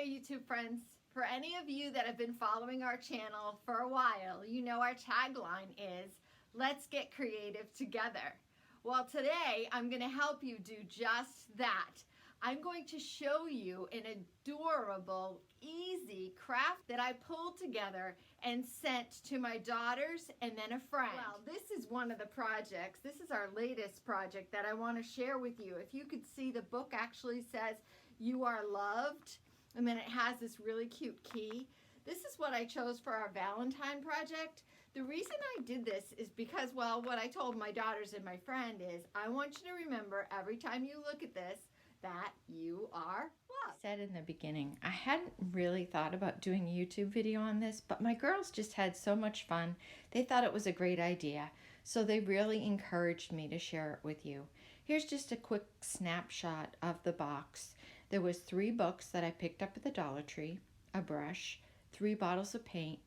YouTube friends. For any of you that have been following our channel for a while, you know our tagline is, let's get creative together. Well, today I'm going to help you do just that. I'm going to show you an adorable, easy craft that I pulled together and sent to my daughters and then a friend. Well, this is one of the projects. This is our latest project that I want to share with you. If you could see, the book actually says, "You are loved," and then it has this really cute key. This is what I chose for our Valentine project. The reason I did this is because, well, what I told my daughters and my friend is, I want you to remember every time you look at this that you are loved. I said in the beginning, I hadn't really thought about doing a YouTube video on this, but my girls just had so much fun. They thought it was a great idea, so they really encouraged me to share it with you. Here's just a quick snapshot of the box. There was 3 books that I picked up at the Dollar Tree, a brush, 3 bottles of paint.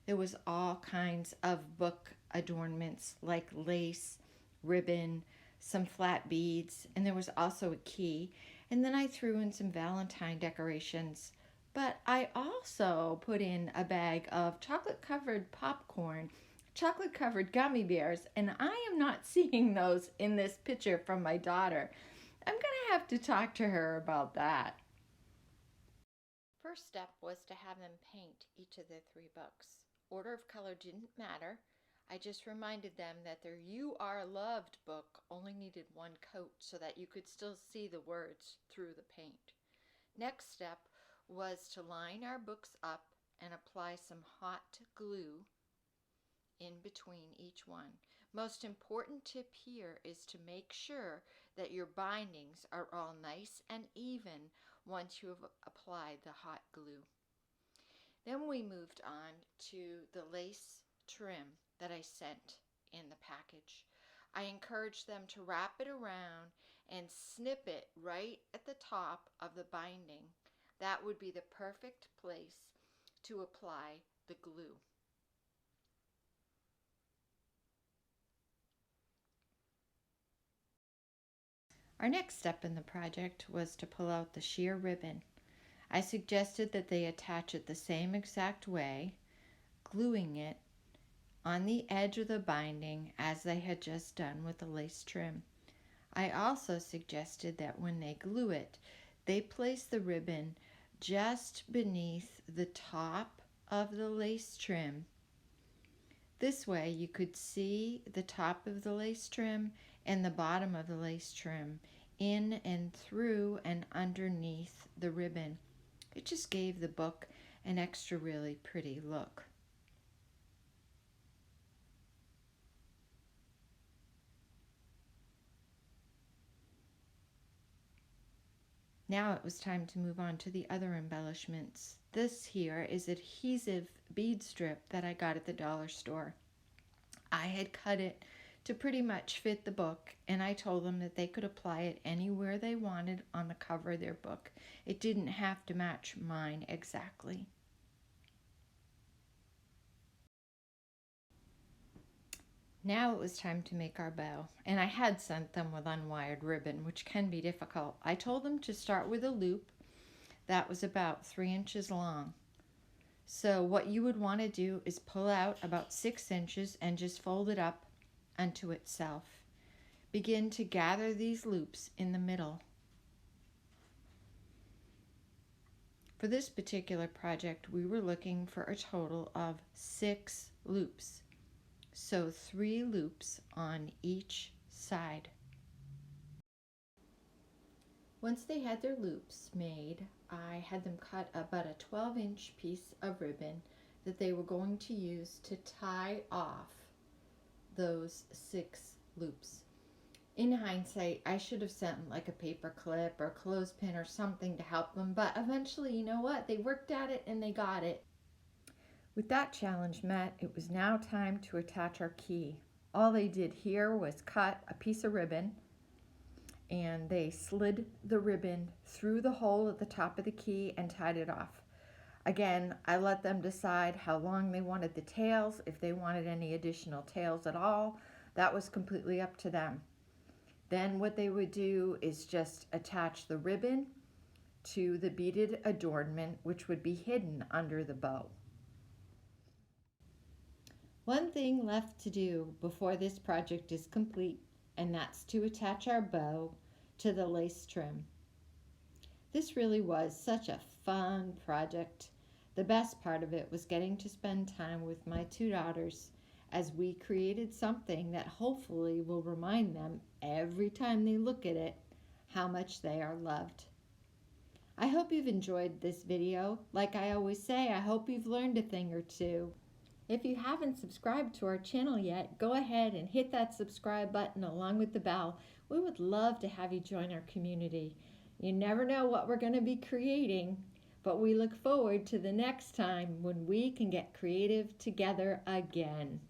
There was all kinds of book adornments like lace, ribbon, some flat beads, and there was also a key. And then I threw in some Valentine decorations. But I also put in a bag of chocolate-covered popcorn, chocolate-covered gummy bears, and I am not seeing those in this picture from my daughter. I'm going to have to talk to her about that. First step was to have them paint each of the 3 books. Order of color didn't matter. I just reminded them that their "You Are Loved" book only needed 1 coat so that you could still see the words through the paint. Next step was to line our books up and apply some hot glue in between each one. Most important tip here is to make sure that your bindings are all nice and even once you have applied the hot glue. Then we moved on to the lace trim that I sent in the package. I encouraged them to wrap it around and snip it right at the top of the binding. That would be the perfect place to apply the glue. Our next step in the project was to pull out the sheer ribbon. I suggested that they attach it the same exact way, gluing it on the edge of the binding as they had just done with the lace trim. I also suggested that when they glue it, they place the ribbon just beneath the top of the lace trim. This way you could see the top of the lace trim and the bottom of the lace trim in and through and underneath the ribbon. It just gave the book an extra really pretty look. Now it was time to move on to the other embellishments. This here is adhesive bead strip that I got at the dollar store. I had cut it to pretty much fit the book, and I told them that they could apply it anywhere they wanted on the cover of their book. It didn't have to match mine exactly. Now it was time to make our bow, and I had sent them with unwired ribbon, which can be difficult. I told them to start with a loop that was about 3 inches long. So what you would want to do is pull out about 6 inches and just fold it up unto itself. Begin to gather these loops in the middle. For this particular project, we were looking for a total of 6 loops. So 3 loops on each side. Once they had their loops made, I had them cut about a 12-inch piece of ribbon that they were going to use to tie off those 6 loops. In hindsight, I should have sent like a paper clip or clothespin or something to help them, but eventually, you know what? They worked at it and they got it. With that challenge met, it was now time to attach our key. All they did here was cut a piece of ribbon, and they slid the ribbon through the hole at the top of the key and tied it off. Again, I let them decide how long they wanted the tails, if they wanted any additional tails at all. That was completely up to them. Then what they would do is just attach the ribbon to the beaded adornment, which would be hidden under the bow. One thing left to do before this project is complete, and that's to attach our bow to the lace trim. This really was such a fun project. The best part of it was getting to spend time with my two daughters as we created something that hopefully will remind them every time they look at it how much they are loved. I hope you've enjoyed this video. Like I always say, I hope you've learned a thing or two. If you haven't subscribed to our channel yet, go ahead and hit that subscribe button along with the bell. We would love to have you join our community. You never know what we're going to be creating, but we look forward to the next time when we can get creative together again.